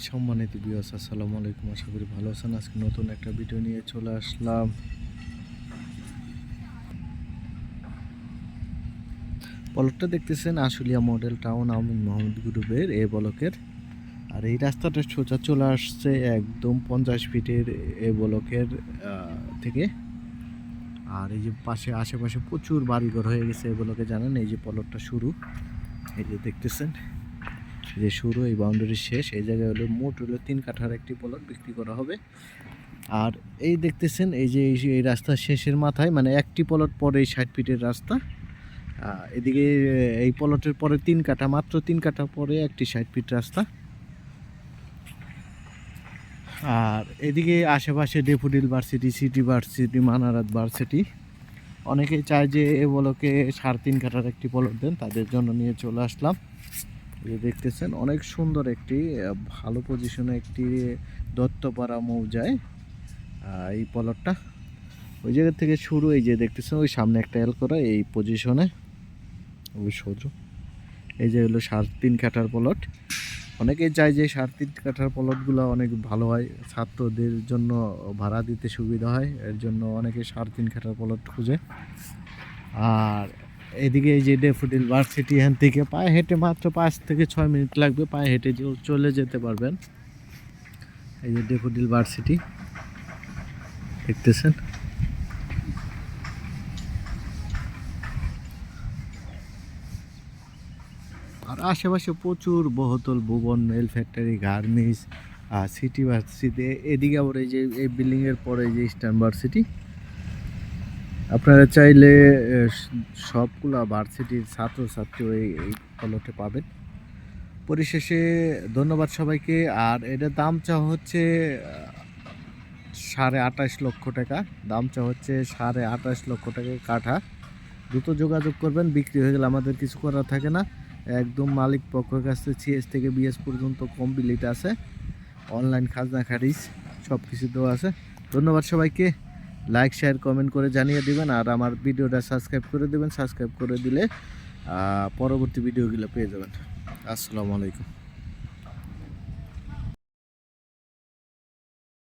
সম্মানিত ভিউয়ার্স, আসসালামু আলাইকুম। আশা করি ভালো আছেন। আজকে নতুন একটা ভিডিও নিয়ে চলে আসলাম। ব্লকটা দেখতেছেন আশুলিয়া মডেল টাউন আমিন মোহাম্মদ গ্রুপের এই ব্লকের। আর এই রাস্তাটা সোজা চলে আসছে একদম 50 ফিটের এই ব্লকের থেকে। আর এই যে পাশে আশেপাশে প্রচুর বাড়িঘর হয়ে গেছে এই ব্লকে, জানেন। এই যে প্লটটা শুরু, এই যে দেখতেছেন, যে শুরু এই বাউন্ডারির শেষ। এই জায়গায় হলো মোট হলো 3 কাঠার একটি প্লট বিক্রি করা হবে। আর এই দেখতেছেন এই যে এই রাস্তার শেষের মাথায়, মানে একটি প্লট পরে এই 60 ফিটের রাস্তা। এদিকে এই প্লটের পরে 3 কাঠা, মাত্র 3 কাঠা পরে একটি 60 ফিট রাস্তা। আর এদিকে আশেপাশে daffodil varsity, city varsity, Manarat varsity. অনেকেই চায় যে এ ব্লকে 3.5 কাঠার একটি প্লট দেন, তাদের জন্য নিয়ে চলে আসলাম। এই দেখতেছেন অনেক সুন্দর একটি ভালো পজিশনে একটি দত্তপাড়া মৌজায় এই প্লটটা। ওই জায়গা থেকে শুরু, এই যে দেখতেছেন ওই সামনে একটা এল করা এই পজিশনে, ওই সোজা এই যে হলো 3.5 কাঠার প্লট। অনেকেই চায় যে 3.5 কাঠার প্লটগুলো অনেক ভালো হয়, ছাত্রদের জন্য ভাড়া দিতে সুবিধা হয়, এর জন্য অনেকে 3.5 কাঠার প্লট খুঁজে। আর এদিকে এই যে ডেফোডিল ভার্সিটি, এখান থেকে পায়ে হেঁটে মাত্র 5 থেকে 6 মিনিট লাগবে, পায়ে হেঁটে চলে যেতে পারবেন। এই যে ডেফোডিল ভার্সিটি দেখতেছেন। আর আশেপাশে প্রচুর বহুতল ভবন, mill factory, garments, city varsity. এদিকে আবার এই যে এই বিল্ডিংয়ের পরে যে ইস্টার্ন ভার্সিটি। আপনারা চাইলে সবগুলা ভার্সিটির ছাত্রছাত্রী এই প্লটে পাবেন। পরিশেষে ধন্যবাদ সবাইকে। আর এটার দাম চা হচ্ছে 28.5 লক্ষ টাকা। দাম চা হচ্ছে 28.5 লক্ষ টাকা কাঠা। দ্রুত যোগাযোগ করবেন, বিক্রি হয়ে গেলে আমাদের কিছু করার থাকে না। একদম মালিক পক্ষের কাছে সিএস থেকে বিএস পর্যন্ত কমপ্লিট আছে, অনলাইন খাজনা খারিজ সব কিছু দেওয়া আছে। ধন্যবাদ সবাইকে। লাইক, শেয়ার, কমেন্ট করে জানিয়ে দিবেন। আর আমার ভিডিওটা সাবস্ক্রাইব করে দিবেন। সাবস্ক্রাইব করে দিলে পরবর্তী ভিডিওগুলো পেয়ে যাবেন। আসসালামু আলাইকুম।